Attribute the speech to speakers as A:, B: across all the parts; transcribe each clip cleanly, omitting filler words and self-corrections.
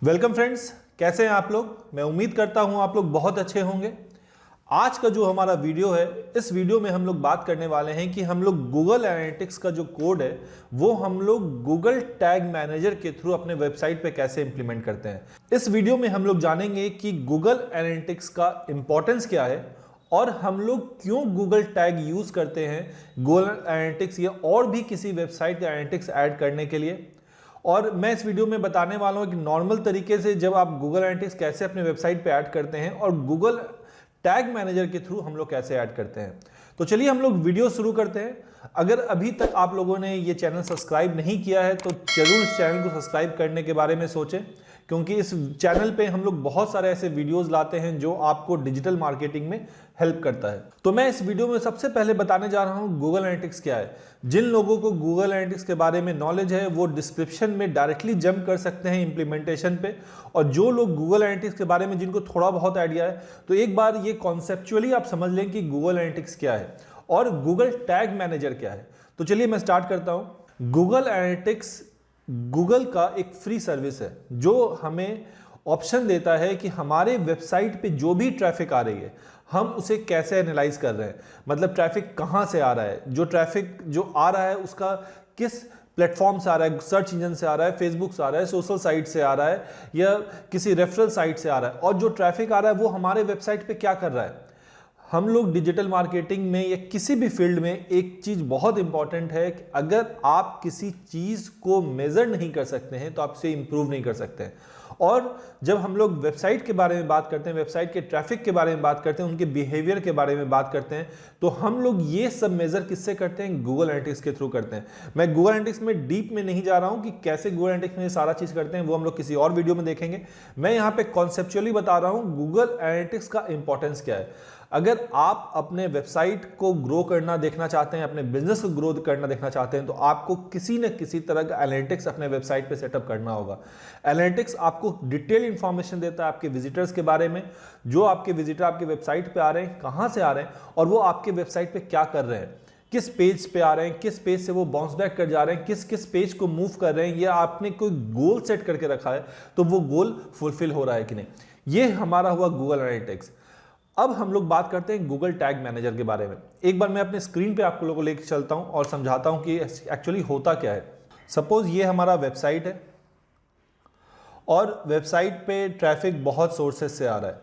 A: Welcome friends, कैसे हैं आप लोग। मैं उम्मीद करता हूं आप लोग बहुत अच्छे होंगे। आज का जो हमारा वीडियो है, इस वीडियो में हम लोग बात करने वाले हैं कि हम लोग गूगल एनालिटिक्स का जो कोड है वो हम लोग गूगल टैग मैनेजर के थ्रू अपने वेबसाइट पे कैसे इंप्लीमेंट करते हैं। इस वीडियो में हम लोग जानेंगे कि गूगल एनालिटिक्स का इंपॉर्टेंस क्या है और हम लोग क्यों गूगल टैग यूज करते हैं गूगल एनालिटिक्स या और भी किसी वेबसाइट का एनालिटिक्स ऐड करने के लिए। और मैं इस वीडियो में बताने वाला हूं कि नॉर्मल तरीके से जब आप गूगल एनालिटिक्स कैसे अपने वेबसाइट पे ऐड करते हैं और गूगल टैग मैनेजर के थ्रू हम लोग कैसे ऐड करते हैं। तो चलिए हम लोग वीडियो शुरू करते हैं। अगर अभी तक आप लोगों ने ये चैनल सब्सक्राइब नहीं किया है तो जरूर इस चैनल को सब्सक्राइब करने के बारे में सोचें, क्योंकि इस चैनल पे हम लोग बहुत सारे ऐसे वीडियोस लाते हैं जो आपको डिजिटल मार्केटिंग में हेल्प करता है। तो मैं इस वीडियो में सबसे पहले बताने जा रहा हूं गूगल एनालिटिक्स क्या है। जिन लोगों को गूगल एनालिटिक्स के बारे में नॉलेज है वो डिस्क्रिप्शन में डायरेक्टली जंप कर सकते हैं इंप्लीमेंटेशन पे, और जो लोग गूगल एनालिटिक्स के बारे में जिनको थोड़ा बहुत आइडिया है तो एक बार ये कॉन्सेप्चुअली आप समझ लें कि गूगल एनालिटिक्स क्या है और गूगल टैग मैनेजर क्या है। तो चलिए मैं स्टार्ट करता हूं। गूगल एनालिटिक्स गूगल का एक फ्री सर्विस है जो हमें ऑप्शन देता है कि हमारे वेबसाइट पे जो भी ट्रैफिक आ रही है हम उसे कैसे एनालाइज कर रहे हैं। मतलब ट्रैफिक कहां से आ रहा है, जो ट्रैफिक जो आ रहा है उसका किस प्लेटफॉर्म से आ रहा है, सर्च इंजन से आ रहा है, फेसबुक से आ रहा है, सोशल साइट से आ रहा है या किसी रेफरल साइट से आ रहा है, और जो ट्रैफिक आ रहा है वो हमारे वेबसाइट पे क्या कर रहा है। हम लोग डिजिटल मार्केटिंग में या किसी भी फील्ड में एक चीज बहुत इंपॉर्टेंट है कि अगर आप किसी चीज को मेजर नहीं कर सकते हैं तो आप इसे इंप्रूव नहीं कर सकते हैं। और जब हम लोग वेबसाइट के बारे में बात करते हैं, वेबसाइट के ट्रैफिक के बारे में बात करते हैं, उनके बिहेवियर के बारे में बात करते हैं, तो हम लोग ये सब मेजर किससे करते हैं, गूगल एनालिटिक्स के थ्रू करते हैं। मैं गूगल एनालिटिक्स में डीप में नहीं जा रहा हूं कि कैसे गूगल एनालिटिक्स में ये सारा चीज करते हैं, वो हम लोग किसी और वीडियो में देखेंगे। मैं यहां पे कॉन्सेप्चुअली बता रहा हूं गूगल एनालिटिक्स का इंपॉर्टेंस क्या है। अगर आप अपने वेबसाइट को ग्रो करना देखना चाहते हैं, अपने बिजनेस को ग्रो करना देखना चाहते हैं, तो आपको किसी न किसी तरह का एनालिटिक्स अपने वेबसाइट पे सेटअप करना होगा। एनालिटिक्स आपको डिटेल इंफॉर्मेशन देता है आपके विजिटर्स के बारे में, जो आपके विजिटर आपके वेबसाइट पे आ रहे हैं, कहां से आ रहे हैं और वो आपके वेबसाइट पे क्या कर रहे हैं, किस पेज पे आ रहे हैं, किस पेज से वो बाउंस बैक कर जा रहे हैं, किस किस पेज को मूव कर रहे हैं, या आपने कोई गोल सेट करके रखा है तो वो गोल फुलफिल हो रहा है कि नहीं। ये हमारा हुआ गूगल एनालिटिक्स। अब हम लोग बात करते हैं गूगल टैग मैनेजर के बारे में। एक बार मैं अपने स्क्रीन पे आप लोगों को लेकर चलता हूं और समझाता हूं कि एक्चुअली होता क्या है। सपोज ये हमारा वेबसाइट है और वेबसाइट पे ट्रैफिक बहुत सोर्सेस से आ रहा है।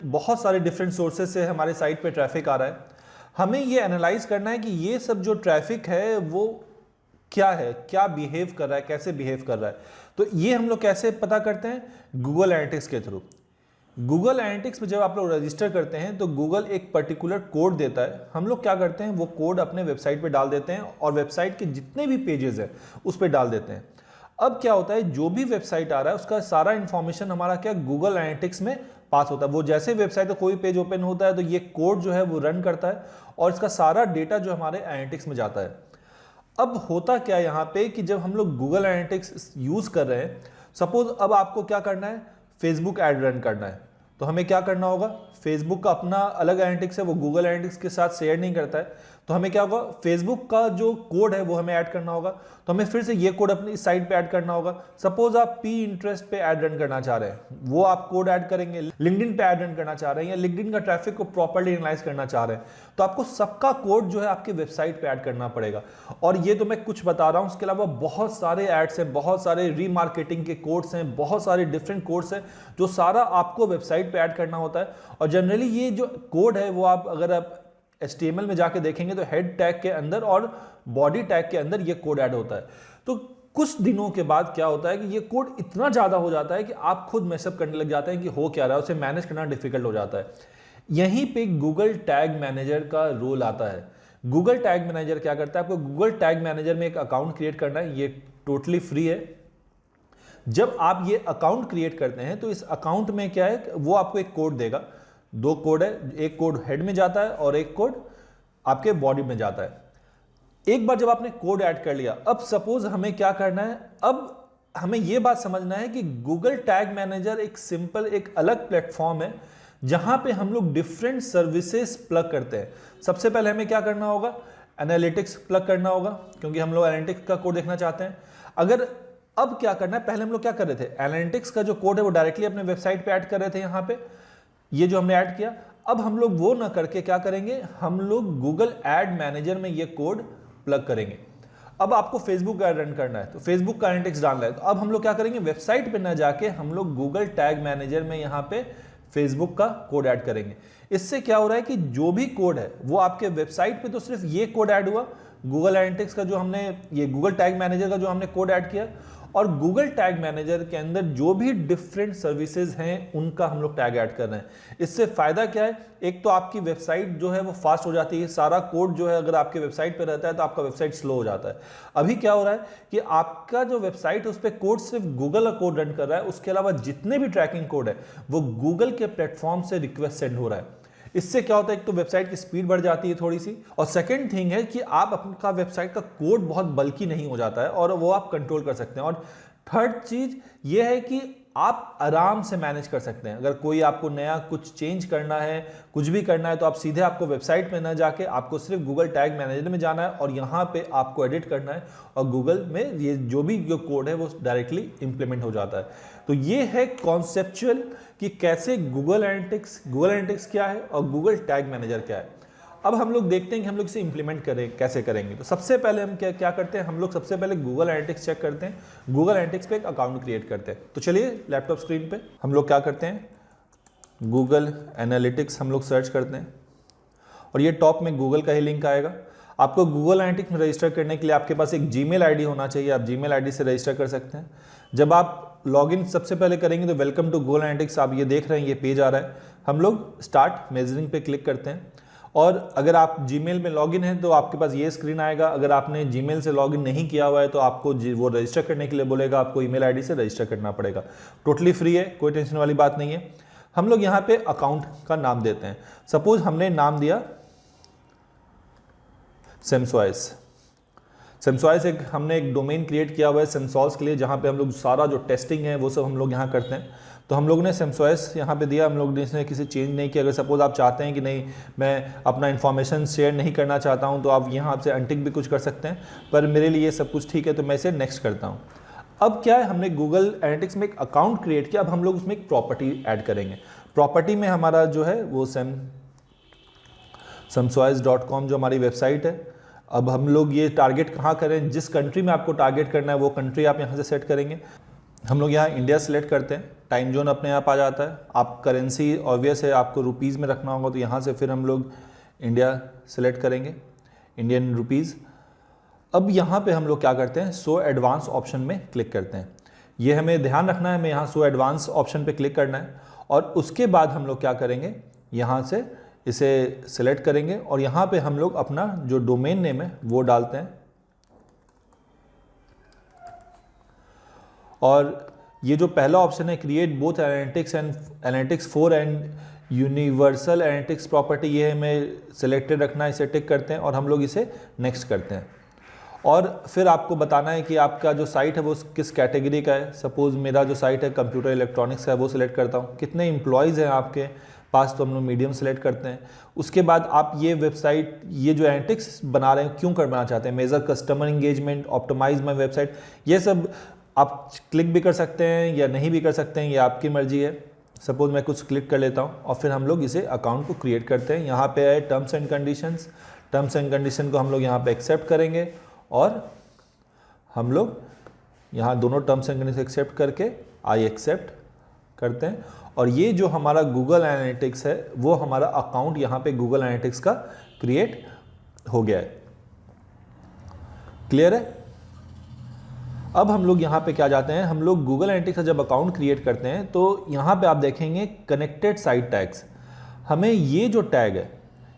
A: बहुत सारे डिफरेंट सोर्सेस से हमारे साइट पे ट्रैफिक आ रहा है। हमें ये एनालाइज करना है कि ये सब जो ट्रैफिक है वो क्या है, क्या बिहेव कर रहा है, कैसे बिहेव कर रहा है। तो ये हम लोग कैसे पता करते हैं, गूगल एनालिटिक्स के थ्रू। गूगल एनालिटिक्स में जब आप लोग रजिस्टर करते हैं तो गूगल एक पर्टिकुलर कोड देता है। हम लोग क्या करते हैं, वो कोड अपने वेबसाइट पे डाल देते हैं और वेबसाइट के जितने भी पेजेस हैं उस पर डाल देते हैं। अब क्या होता है, जो भी वेबसाइट आ रहा है उसका सारा इंफॉर्मेशन हमारा क्या गूगल एनालिटिक्स में पास होता है। वो जैसे वेबसाइट का कोई पेज ओपन होता है तो ये कोड जो है वो रन करता है और इसका सारा डेटा जो हमारे एनालिटिक्स में जाता है। अब होता क्या है यहाँ पे कि जब हम लोग गूगल एनालिटिक्स यूज कर रहे हैं, सपोज अब आपको क्या करना है, फेसबुक ऐड रन करना है, तो हमें क्या करना होगा, फेसबुक का अपना अलग एनालिटिक्स है, वो गूगल एनालिटिक्स के साथ शेयर नहीं करता है। तो हमें क्या होगा, फेसबुक का जो कोड है वो हमें ऐड करना होगा। तो हमें फिर से ये कोड अपनी इस साइट पे ऐड करना होगा। सपोज आप पी इंटरेस्ट पे ऐड रन करना चाह रहे हैं, वो आप कोड ऐड करेंगे। लिंक्डइन पे ऐड रन करना चाह रहे हैं या लिंक्डइन का ट्रैफिक को प्रॉपर्ली एनालाइज करना चाह रहे हैं, तो आपको सबका कोड जो है आपके वेबसाइट पे ऐड करना पड़ेगा। और ये तो मैं कुछ बता रहा हूं, उसके अलावा बहुत सारे एड्स हैं, बहुत सारे रीमार्केटिंग के कोड्स हैं, बहुत सारे डिफरेंट कोड्स हैं जो सारा आपको वेबसाइट पे ऐड करना होता है। और जनरली ये जो कोड है वो आप अगर आप HTML में जाके देखेंगे तो हेड टैग के अंदर और बॉडी टैग के अंदर ये कोड ऐड होता है। तो कुछ दिनों के बाद क्या होता है कि ये कोड इतना ज्यादा हो जाता है कि आप खुद मैसअप करने लग जाते हैं कि हो क्या रहा है, उसे मैनेज करना डिफिकल्ट हो जाता है। यहीं पे गूगल टैग मैनेजर का रोल आता है। गूगल टैग मैनेजर क्या करता है, आपको गूगल टैग मैनेजर में एक अकाउंट क्रिएट करना है, ये टोटली फ्री है। जब आप ये अकाउंट क्रिएट करते हैं तो इस अकाउंट में क्या है, वो आपको एक कोड देगा। दो कोड है, एक कोड हेड में जाता है और एक कोड आपके बॉडी में जाता है। एक बार जब आपने कोड ऐड कर लिया, अब सपोज हमें क्या करना है, अब हमें यह बात समझना है कि गूगल टैग मैनेजर एक सिंपल एक अलग प्लेटफॉर्म है जहां पे हम लोग डिफरेंट सर्विसेज प्लग करते हैं। सबसे पहले हमें क्या करना होगा, एनालिटिक्स प्लग करना होगा क्योंकि हम लोग एनालिटिक्स का कोड देखना चाहते हैं। अगर अब क्या करना है, पहले हम लोग क्या कर रहे थे, एनालिटिक्स का जो कोड है वो डायरेक्टली अपने वेबसाइट पे ऐड कर रहे थे, यहाँ पे ये जो हमने ऐड किया। अब हम लोग वो ना करके क्या करेंगे, हम लोग गूगल एड मैनेजर में ये कोड प्लग करेंगे। अब आपको फेसबुक ऐड रन करना है तो फेसबुक का एनालिटिक्स डालना है, तो अब हम लोग क्या करेंगे, वेबसाइट पे ना जाके हम लोग गूगल टैग मैनेजर में यहाँ पे फेसबुक का कोड ऐड करेंगे। इससे क्या हो रहा है कि जो भी कोड है वो आपके वेबसाइट पे तो सिर्फ ये कोड ऐड हुआ, गूगल एनालिटिक्स का जो हमने, ये गूगल टैग मैनेजर का जो हमने कोड ऐड किया, और गूगल टैग मैनेजर के अंदर जो भी डिफरेंट सर्विसेज हैं उनका हम लोग टैग ऐड कर रहे हैं। इससे फायदा क्या है, एक तो आपकी वेबसाइट जो है वो फास्ट हो जाती है, सारा कोड जो है अगर आपके वेबसाइट पे रहता है तो आपका वेबसाइट स्लो हो जाता है। अभी क्या हो रहा है कि आपका जो वेबसाइट है उस पर कोड सिर्फ गूगल का कोड रन कर रहा है, उसके अलावा जितने भी ट्रैकिंग कोड है वो गूगल के प्लेटफॉर्म से रिक्वेस्ट सेंड हो रहा है। इससे क्या होता है, एक तो वेबसाइट की स्पीड बढ़ जाती है थोड़ी सी, और सेकंड थिंग है कि आप आपका वेबसाइट का कोड बहुत बल्कि नहीं हो जाता है और वो आप कंट्रोल कर सकते हैं। और थर्ड चीज ये है कि आप आराम से मैनेज कर सकते हैं। अगर कोई आपको नया कुछ चेंज करना है, कुछ भी करना है, तो आप सीधे आपको वेबसाइट में ना जाके आपको सिर्फ गूगल टैग मैनेजर में जाना है और यहाँ पे आपको एडिट करना है और गूगल में ये जो भी जो कोड है वो डायरेक्टली इंप्लीमेंट हो जाता है। तो ये है कॉन्सेप्चुअल कि कैसे गूगल एनालिटिक्स क्या है और गूगल टैग मैनेजर क्या है। अब हम लोग देखते हैं कि हम लोग इसे इंप्लीमेंट कैसे करेंगे। तो सबसे पहले हम क्या करते हैं, हम लोग सबसे पहले गूगल एनालिटिक्स चेक करते हैं, गूगल एनालिटिक्स पे एक अकाउंट क्रिएट करते हैं। तो चलिए लैपटॉप स्क्रीन पे हम लोग क्या करते हैं, गूगल एनालिटिक्स हम लोग सर्च करते हैं और ये टॉप में गूगल का ही लिंक आएगा। आपको गूगल एनालिटिक्स में रजिस्टर करने के लिए आपके पास एक जीमेल आईडी होना चाहिए, आप जीमेल आईडी से रजिस्टर कर सकते हैं। जब आप लॉगिन सबसे पहले करेंगे तो वेलकम टू गूगल एनालिटिक्स, आप ये देख रहे हैं ये पेज आ रहा है। हम लोग स्टार्ट मेजरिंग पे क्लिक करते हैं और अगर आप जीमेल में लॉगिन हैं तो आपके पास ये स्क्रीन आएगा। अगर आपने जीमेल से लॉगिन नहीं किया हुआ है तो आपको वो रजिस्टर करने के लिए बोलेगा, आपको ईमेल आईडी से रजिस्टर करना पड़ेगा। टोटली फ्री है, कोई टेंशन वाली बात नहीं है। हम लोग यहाँ पे अकाउंट का नाम देते हैं, सपोज हमने नाम दिया सेमसॉइस। एक हमने एक डोमेन क्रिएट किया हुआ है सेमसॉल्स के लिए, जहाँ पे हम लोग सारा जो टेस्टिंग है वो सब हम लोग यहाँ करते हैं। तो हम लोग ने सेमसॉइस यहाँ पे दिया, हम लोग ने इसमें किसी चेंज नहीं किया। अगर सपोज आप चाहते हैं कि नहीं मैं अपना इन्फॉर्मेशन शेयर नहीं करना चाहता हूँ तो आप यहाँ से अनटिक भी कुछ कर सकते हैं, पर मेरे लिए ये सब कुछ ठीक है तो मैं इसे नेक्स्ट करता हूँ। अब क्या है, हमने गूगल एनालिटिक्स में एक अकाउंट क्रिएट किया, अब हम लोग उसमें एक प्रॉपर्टी ऐड करेंगे। प्रॉपर्टी में हमारा जो है वो semsois.com जो हमारी वेबसाइट है। अब हम लोग ये टारगेट कहाँ करें, जिस कंट्री में आपको टारगेट करना है वो कंट्री आप यहाँ से सेट करेंगे। हम लोग यहाँ इंडिया सेलेक्ट करते हैं, टाइम जोन अपने आप आ जाता है। आप करेंसी ऑब्वियस है आपको रुपीज़ में रखना होगा, तो यहाँ से फिर हम लोग इंडिया सेलेक्ट करेंगे, इंडियन रुपीज़। अब यहाँ पे हम लोग क्या करते हैं, शो एडवांस ऑप्शन में क्लिक करते हैं। ये हमें ध्यान रखना है, हमें यहाँ शो एडवांस ऑप्शन पे क्लिक करना है और उसके बाद हम लोग क्या करेंगे, यहाँ से इसे सिलेक्ट करेंगे और यहाँ पे हम लोग अपना जो डोमेन नेम है वो डालते हैं। और ये जो पहला ऑप्शन है create both analytics for and universal analytics property, ये हमें सिलेक्टेड रखना है, इसे टिक करते हैं और हम लोग इसे नेक्स्ट करते हैं। और फिर आपको बताना है कि आपका जो साइट है वो किस कैटेगरी का है। सपोज मेरा जो साइट है कंप्यूटर इलेक्ट्रॉनिक्स का है, वो सिलेक्ट करता हूँ। कितने एम्प्लॉयज़ हैं आपके पास, तो हम लोग मीडियम सेलेक्ट करते हैं। उसके बाद आप ये वेबसाइट, ये जो एनालिटिक्स बना रहे हैं क्यों करना चाहते हैं, measure customer engagement, optimise my website, ये सब आप क्लिक भी कर सकते हैं या नहीं भी कर सकते हैं, ये आपकी मर्जी है। सपोज मैं कुछ क्लिक कर लेता हूँ और फिर हम लोग इसे अकाउंट को क्रिएट करते हैं। यहाँ पे है टर्म्स एंड कंडीशन को हम लोग यहाँ पे एक्सेप्ट करेंगे और हम लोग यहाँ दोनों टर्म्स एंड कंडीशन एक्सेप्ट करके आई एक्सेप्ट करते हैं। और ये जो हमारा गूगल एनालिटिक्स है वो हमारा अकाउंट यहाँ पे गूगल एनालिटिक्स का क्रिएट हो गया है। क्लियर है? अब हम लोग यहाँ पे क्या जाते हैं, हम लोग गूगल एनालिटिक्स का जब अकाउंट क्रिएट करते हैं तो यहाँ पे आप देखेंगे कनेक्टेड साइट टैग्स। हमें ये जो टैग है,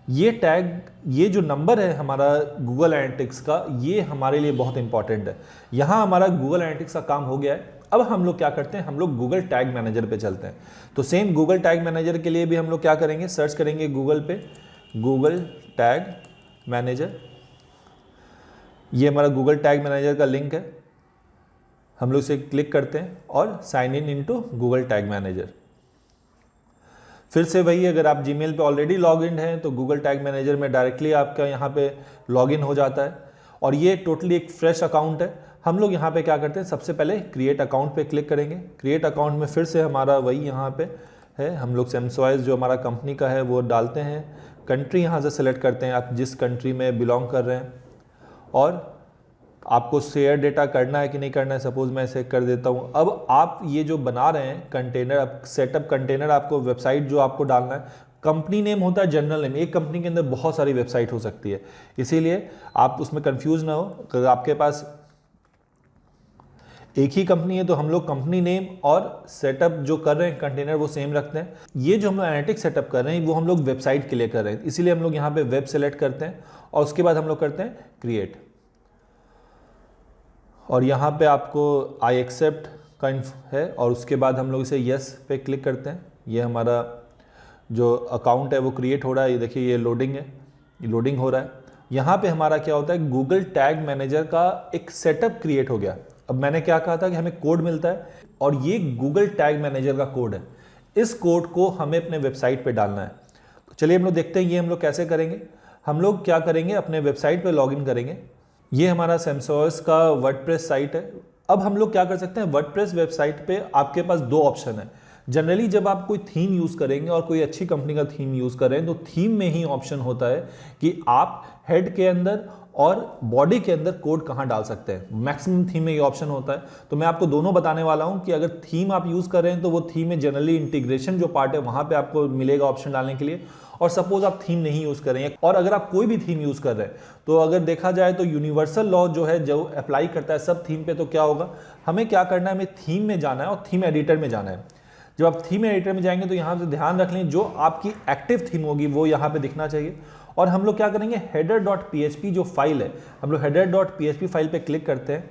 A: ये टैग, ये जो नंबर है हमारा गूगल एनालिटिक्स का, ये हमारे लिए बहुत इंपॉर्टेंट है। यहाँ हमारा गूगल एनालिटिक्स का काम हो गया है। अब हम लोग क्या करते हैं, हम लोग गूगल टैग मैनेजर पे चलते हैं। तो सेम गूगल टैग मैनेजर के लिए भी हम लोग क्या करेंगे, सर्च करेंगे गूगल पे गूगल टैग मैनेजर। ये हमारा गूगल टैग मैनेजर का लिंक है, हम लोग इसे क्लिक करते हैं और sign in into Google tag manager. फिर से वही, अगर आप जीमेल पे ऑलरेडी लॉग इन हैं तो गूगल टैग मैनेजर में डायरेक्टली आपका यहाँ पे लॉग इन हो जाता है और ये टोटली एक फ्रेश अकाउंट है। हम लोग यहाँ पे क्या करते हैं, सबसे पहले क्रिएट अकाउंट पे क्लिक करेंगे। क्रिएट अकाउंट में फिर से हमारा वही यहाँ पे है, हम लोग सेमसॉइज जो हमारा कंपनी का है वो डालते हैं। कंट्री यहाँ से सेलेक्ट करते हैं, आप जिस कंट्री में बिलोंग कर रहे हैं, और आपको शेयर डेटा करना है कि नहीं करना है, सपोज मैं इसे कर देता हूँ। अब आप ये जो बना रहे हैं कंटेनर, अब सेटअप कंटेनर, आपको वेबसाइट जो आपको डालना है, कंपनी नेम होता है जनरल नेम। एक कंपनी के अंदर बहुत सारी वेबसाइट हो सकती है, इसीलिए आप उसमें कंफ्यूज ना हो। अगर आपके पास एक ही कंपनी है तो हम लोग कंपनी नेम और सेटअप जो कर रहे हैं कंटेनर वो सेम रखते हैं। ये जो हम लोग एनालिटिक्स सेटअप कर रहे हैं वो हम लोग वेबसाइट के लिए कर रहे हैं, इसीलिए हम लोग यहाँ पे वेब सेलेक्ट करते हैं और उसके बाद हम लोग करते हैं क्रिएट। और यहाँ पे आपको आई एक्सेप्ट का है और उसके बाद हम लोग इसे यस पे क्लिक करते हैं। ये हमारा जो अकाउंट है वो क्रिएट हो रहा है, ये देखिए ये लोडिंग है, ये लोडिंग हो रहा है। यहाँ पे हमारा क्या होता है, गूगल टैग मैनेजर का एक सेटअप क्रिएट हो गया। अब मैंने क्या कहा था कि हमें कोड मिलता है और ये गूगल टैग मैनेजर का कोड है। इस कोड को हमें अपने वेबसाइट पे डालना है। तो चलिए हम लोग देखते हैं ये हम लोग कैसे करेंगे। हम लोग क्या करेंगे, अपने वेबसाइट पे लॉगिन करेंगे। ये हमारा सेमसॉइज का वर्डप्रेस साइट है। अब हम लोग क्या कर सकते हैं, वर्डप्रेस वेबसाइट पे आपके पास दो ऑप्शन है। जनरली जब आप कोई थीम यूज़ करेंगे और कोई अच्छी कंपनी का थीम यूज़ कर रहे हैं तो थीम में ही ऑप्शन होता है कि आप हेड के अंदर और बॉडी के अंदर कोड कहाँ डाल सकते हैं। मैक्सिमम थीम में ये ऑप्शन होता है। तो मैं आपको दोनों बताने वाला हूँ कि अगर थीम आप यूज़ कर रहे हैं तो वो थीम में जनरली इंटीग्रेशन जो पार्ट है वहाँ पे आपको मिलेगा ऑप्शन डालने के लिए। और सपोज आप थीम नहीं यूज़ कर रहे हैं और अगर आप कोई भी थीम यूज़ कर रहे हैं तो अगर देखा जाए तो यूनिवर्सल लॉ जो है जो अप्लाई करता है सब थीम पे, तो क्या होगा, हमें क्या करना है, हमें थीम में जाना है और थीम एडिटर में जाना है। जब आप थीम एडिटर में जाएंगे तो यहाँ से ध्यान रख लें जो आपकी एक्टिव थीम होगी वो यहाँ पे दिखना चाहिए। और हम लोग क्या करेंगे, header.php जो फाइल है, हम लोग header.php फाइल पे क्लिक करते हैं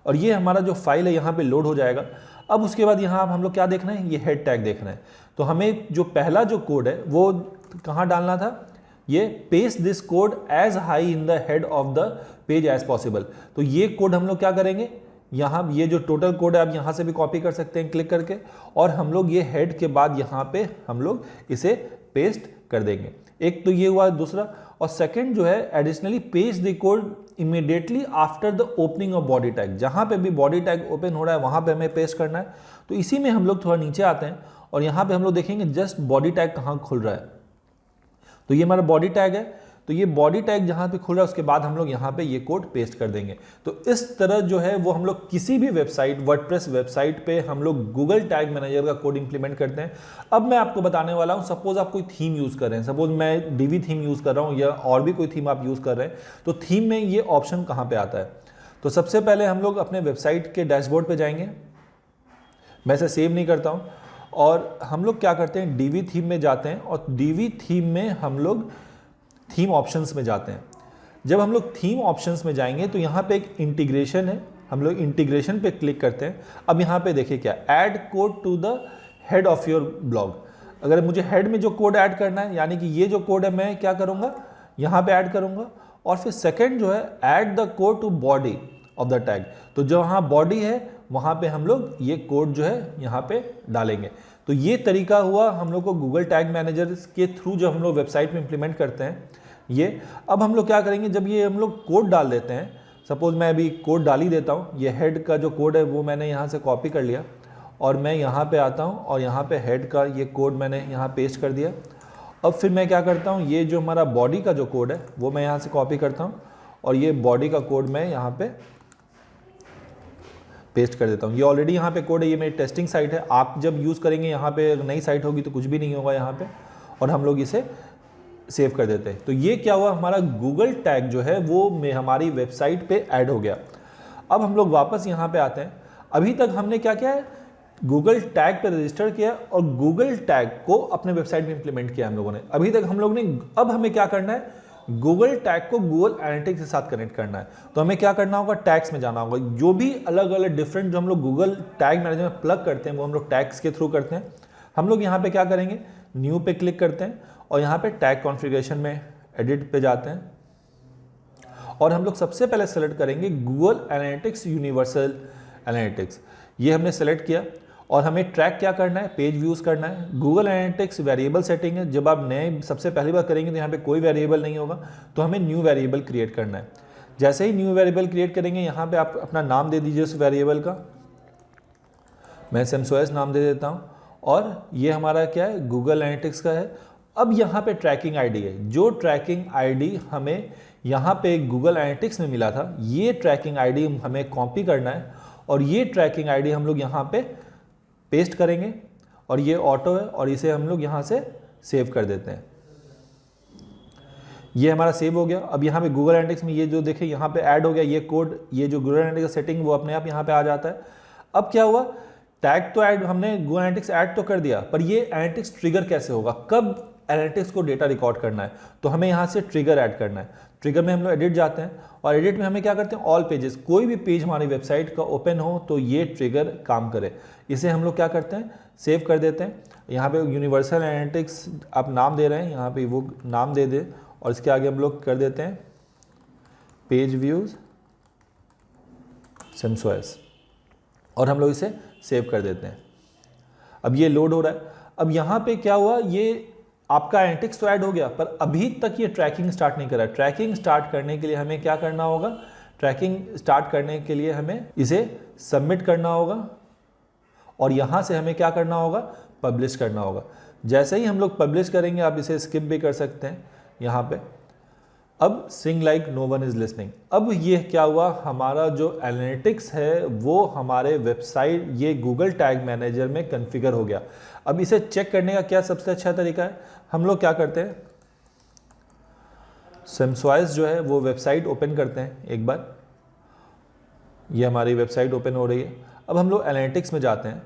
A: और ये हमारा जो फाइल है यहाँ पे लोड हो जाएगा। अब उसके बाद यहाँ हम लोग क्या देखना है, ये हेड टैग देखना है। तो हमें जो पहला जो कोड है वो कहाँ डालना था, ये paste this code as high in the head of the page as possible. तो ये कोड हम लोग क्या करेंगे, यहाँ ये जो टोटल कोड है आप यहाँ से भी कॉपी कर सकते हैं क्लिक करके, और हम लोग ये हेड के बाद यहाँ पे हम लोग इसे पेस्ट कर देंगे। एक तो ये हुआ दूसरा, और सेकंड जो है additionally paste the code immediately after the opening of body tag. जहाँ पे भी बॉडी टैग ओपन हो रहा है वहाँ पे हमें पेस्ट करना है। तो इसी में हम लोग थोड़ा नीचे आते हैं और यहाँ पे हम लोग देखेंगे जस्ट बॉडी टैग कहाँ खुल रहा है। तो ये हमारा बॉडी टैग है, तो ये बॉडी टैग जहाँ पे खुल रहा है उसके बाद हम लोग यहाँ पे ये कोड पेस्ट कर देंगे। तो इस तरह जो है वो हम लोग किसी भी वेबसाइट, वर्डप्रेस वेबसाइट पे हम लोग गूगल टैग मैनेजर का कोड इंप्लीमेंट करते हैं। अब मैं आपको बताने वाला हूँ, सपोज आप कोई थीम यूज़ कर रहे हैं, सपोज मैं डीवी थीम यूज़ कर रहा हूँ या और भी कोई थीम आप यूज़ कर रहे हैं, तो थीम में ये ऑप्शन कहाँ पर आता है। तो सबसे पहले हम लोग अपने वेबसाइट के डैशबोर्ड पर जाएंगे, मैं इसे सेव नहीं करता हूँ, और हम लोग क्या करते हैं, डीवी थीम में जाते हैं और डीवी थीम में हम लोग थीम ऑप्शंस में जाते हैं। जब हम लोग थीम ऑप्शंस में जाएंगे तो यहाँ पे एक इंटीग्रेशन है, हम लोग इंटीग्रेशन पे क्लिक करते हैं। अब यहाँ पे देखिए क्या, add code to the head of your blog. अगर मुझे हेड में जो कोड ऐड करना है, यानी कि ये जो कोड है मैं क्या करूँगा, यहाँ पे ऐड करूँगा। और फिर सेकेंड जो है, add the code to body of the tag. तो जहाँ बॉडी है वहाँ पे हम लोग ये कोड जो है यहाँ पे डालेंगे। तो ये तरीका हुआ हम लोग को गूगल टैग मैनेजर के थ्रू जो हम लोग वेबसाइट में इंप्लीमेंट करते हैं ये। अब हम लोग क्या करेंगे, जब ये हम लोग कोड डाल देते हैं, सपोज मैं अभी कोड डाल ही देता हूँ, ये हेड का जो कोड है वो मैंने यहाँ से कॉपी कर लिया और मैं यहाँ पे आता हूँ और यहाँ पे हेड का ये कोड मैंने यहाँ पेस्ट कर दिया। अब फिर मैं क्या करता हूँ, ये जो हमारा बॉडी का जो कोड है वो मैं यहाँ से कॉपी करता हूँ और ये बॉडी का कोड मैं यहाँ पे पेस्ट कर देता हूँ। ये ऑलरेडी यहाँ पे कोड है, ये मेरी टेस्टिंग साइट है। आप जब यूज़ करेंगे यहाँ पे नई साइट होगी तो कुछ भी नहीं होगा यहाँ पे, और हम लोग इसे सेव कर देते हैं। तो ये क्या हुआ, हमारा गूगल टैग जो है वो हमारी वेबसाइट पे ऐड हो गया। अब हम लोग वापस यहाँ पे आते हैं। अभी तक हमने क्या किया है, गूगल टैग पे रजिस्टर किया और गूगल टैग को अपने वेबसाइट में इंप्लीमेंट किया हम लोगों ने। अभी तक हम लोग ने, अब हमें क्या करना है, गूगल टैग को गूगल एनालिटिक्स के साथ कनेक्ट करना है। तो हमें क्या करना होगा, टैग्स में जाना होगा। जो भी अलग अलग डिफरेंट जो हम लोग गूगल टैग मैनेजर में प्लग करते हैं वो हम लोग टैग्स के थ्रू करते हैं। हम लोग यहाँ पे क्या करेंगे, न्यू पे क्लिक करते हैं और यहाँ पे टैग कॉन्फ़िगरेशन में एडिट पे जाते हैं और हम लोग सबसे पहले सेलेक्ट करेंगे गूगल एनालिटिक्स यूनिवर्सल एनालिटिक्स। ये हमने सेलेक्ट किया और हमें ट्रैक क्या करना है, पेज व्यूज करना है। गूगल एनालिटिक्स वेरिएबल सेटिंग है, जब आप नए सबसे पहली बार करेंगे तो यहाँ पे कोई वेरिएबल नहीं होगा, तो हमें न्यू वेरिएबल क्रिएट करना है। जैसे ही न्यू वेरिएबल क्रिएट करेंगे, यहाँ पे आप अपना नाम दे दीजिए उस वेरिएबल का, मैं SEMSOAS नाम दे देता हूँ, और ये हमारा क्या है, गूगल एनालिटिक्स का है। अब यहाँ पे ट्रैकिंग आईडी है, जो ट्रैकिंग आईडी हमें यहाँ पे गूगल एनालिटिक्स में मिला था, ये ट्रैकिंग आईडी हमें कॉपी करना है और ये ट्रैकिंग आईडी हम लोग यहाँ पे पेस्ट करेंगे और ये ऑटो है और इसे हम लोग यहाँ से सेव कर देते हैं। ये हमारा सेव हो गया। अब यहाँ पे गूगल एनालिटिक्स में ये जो देखे यहाँ पे ऐड हो गया ये कोड, ये जो गूगल एनालिटिक्स सेटिंग वो अपने आप यहाँ पे आ जाता है। अब क्या हुआ, टैग तो ऐड, हमने गूगल एनालिटिक्स ऐड तो कर दिया, पर ये एनालिटिक्स ट्रिगर कैसे होगा, कब एनालिटिक्स को डेटा रिकॉर्ड करना है, तो हमें यहाँ से ट्रिगर ऐड करना है। ट्रिगर में हम लोग एडिट जाते हैं और एडिट में हमें क्या करते हैं, ऑल पेजेस, कोई भी पेज हमारी वेबसाइट का ओपन हो तो ये ट्रिगर काम करे। इसे हम लोग क्या करते हैं, सेव कर देते हैं। यहाँ पे यूनिवर्सल एनालिटिक्स आप नाम दे रहे हैं, यहाँ पे वो नाम दे दे और इसके आगे हम लोग कर देते हैं पेज व्यूज SEMSOAS और हम लोग इसे सेव कर देते हैं। अब ये लोड हो रहा है। अब यहाँ पे क्या हुआ, ये आपका एनालिटिक्स तो ऐड हो गया, पर अभी तक ये ट्रैकिंग स्टार्ट नहीं करा। ट्रैकिंग स्टार्ट करने के लिए हमें क्या करना होगा, ट्रैकिंग स्टार्ट करने के लिए हमें इसे सबमिट करना होगा और यहाँ से हमें क्या करना होगा, पब्लिश करना होगा। जैसे ही हम लोग पब्लिश करेंगे, आप इसे स्किप भी कर सकते हैं यहाँ पे। अब sing like no one is listening, अब ये क्या हुआ, हमारा जो एनालिटिक्स है वो हमारे वेबसाइट ये गूगल टैग मैनेजर में कॉन्फ़िगर हो गया। अब इसे चेक करने का क्या सबसे अच्छा तरीका है, हम लोग क्या करते हैं, SEMSOAS जो है वो वेबसाइट ओपन करते हैं एक बार। ये हमारी वेबसाइट ओपन हो रही है। अब हम लोग एनालिटिक्स में जाते हैं।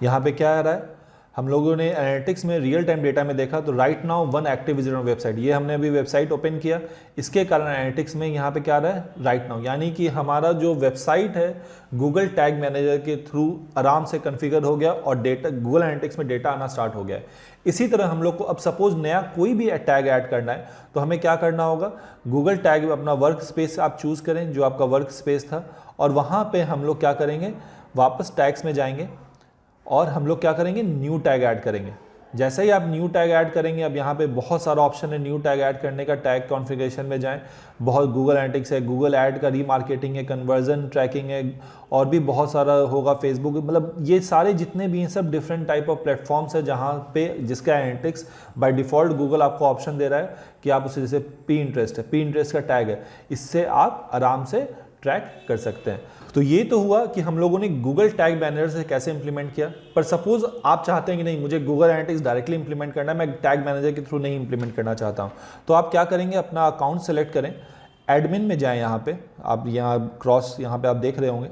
A: यहाँ पे क्या आ रहा है, हम लोगों ने एनालिटिक्स में रियल टाइम डेटा में देखा तो right now one active visitor on website, ये हमने अभी वेबसाइट ओपन किया, इसके कारण एनालिटिक्स में यहाँ पे क्या आ रहा है, राइट नाउ, यानी कि हमारा जो वेबसाइट है गूगल टैग मैनेजर के थ्रू आराम से कॉन्फ़िगर हो गया और डेटा गूगल एनालिटिक्स में डेटा आना स्टार्ट हो गया है। इसी तरह हम लोग को अब सपोज नया कोई भी टैग ऐड करना है तो हमें क्या करना होगा, गूगल टैग अपना वर्क स्पेस आप चूज़ करें, जो आपका वर्क स्पेस था, और वहाँ पर हम लोग क्या करेंगे, वापस टैग्स में जाएंगे और हम लोग क्या करेंगे, न्यू टैग ऐड करेंगे। जैसे ही आप न्यू टैग ऐड करेंगे, अब यहाँ पे बहुत सारा ऑप्शन है न्यू टैग ऐड करने का। टैग कॉन्फ़िगरेशन में जाएं, बहुत गूगल एनालिटिक्स है, गूगल ऐड का रीमार्केटिंग है, कन्वर्जन ट्रैकिंग है, और भी बहुत सारा होगा, फेसबुक, मतलब ये सारे जितने भी हैं सब डिफरेंट टाइप ऑफ प्लेटफॉर्म्स है जहाँ पे जिसका एनालिटिक्स बाय डिफ़ॉल्ट गूगल आपको ऑप्शन दे रहा है कि आप उसे, जैसे Pinterest है, Pinterest का टैग है, इससे आप आराम से ट्रैक कर सकते हैं। तो ये तो हुआ कि हम लोगों ने गूगल टैग मैनेजर से कैसे इंप्लीमेंट किया। पर सपोज आप चाहते हैं कि नहीं, मुझे गूगल एनालिटिक्स डायरेक्टली इंप्लीमेंट करना है, मैं टैग मैनेजर के थ्रू नहीं इंप्लीमेंट करना चाहता हूं, तो आप क्या करेंगे, अपना अकाउंट सेलेक्ट करें, एडमिन में जाएं, यहाँ पे आप यहाँ क्रॉस यहाँ पे आप देख रहे होंगे,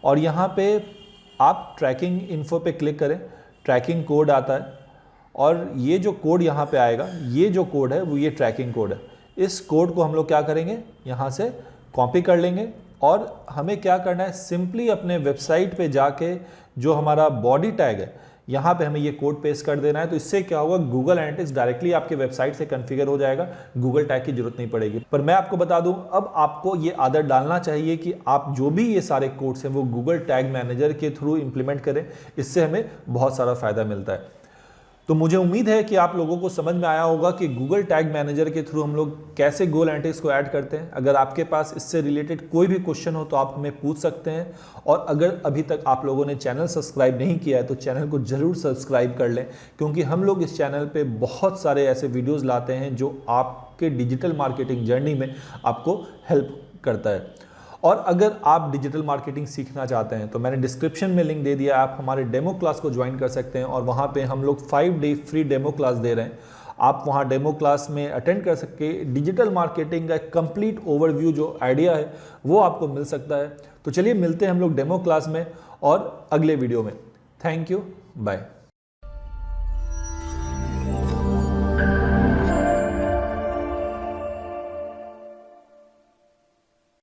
A: और यहाँ पे आप ट्रैकिंग इन्फो पे क्लिक करें। ट्रैकिंग कोड आता है और ये जो कोड यहाँ पे आएगा, ये जो कोड है वो ये ट्रैकिंग कोड है। इस कोड को हम लोग क्या करेंगे, यहाँ से कॉपी कर लेंगे और हमें क्या करना है, सिंपली अपने वेबसाइट पे जाके जो हमारा बॉडी टैग है यहाँ पे हमें ये कोड पेस्ट कर देना है। तो इससे क्या होगा, गूगल एनालिटिक्स डायरेक्टली आपके वेबसाइट से कॉन्फ़िगर हो जाएगा, गूगल टैग की जरूरत नहीं पड़ेगी। पर मैं आपको बता दूं, अब आपको ये आदत डालना चाहिए कि आप जो भी ये सारे कोड्स हैं वो गूगल टैग मैनेजर के थ्रू इंप्लीमेंट करें, इससे हमें बहुत सारा फायदा मिलता है। तो मुझे उम्मीद है कि आप लोगों को समझ में आया होगा कि गूगल टैग मैनेजर के थ्रू हम लोग कैसे गूगल एनालिटिक्स को ऐड करते हैं। अगर आपके पास इससे रिलेटेड कोई भी क्वेश्चन हो तो आप हमें पूछ सकते हैं, और अगर अभी तक आप लोगों ने चैनल सब्सक्राइब नहीं किया है तो चैनल को जरूर सब्सक्राइब कर लें, क्योंकि हम लोग इस चैनल पे बहुत सारे ऐसे वीडियोज़ लाते हैं जो आपके डिजिटल मार्केटिंग जर्नी में आपको हेल्प करता है। और अगर आप डिजिटल मार्केटिंग सीखना चाहते हैं तो मैंने डिस्क्रिप्शन में लिंक दे दिया, आप हमारे डेमो क्लास को ज्वाइन कर सकते हैं, और वहाँ पे हम लोग 5 डे फ्री डेमो क्लास दे रहे हैं। आप वहाँ डेमो क्लास में अटेंड कर सकते, डिजिटल मार्केटिंग का कंप्लीट ओवरव्यू जो आइडिया है वो आपको मिल सकता है। तो चलिए मिलते हैं हम लोग डेमो क्लास में और अगले वीडियो में। Thank you, bye.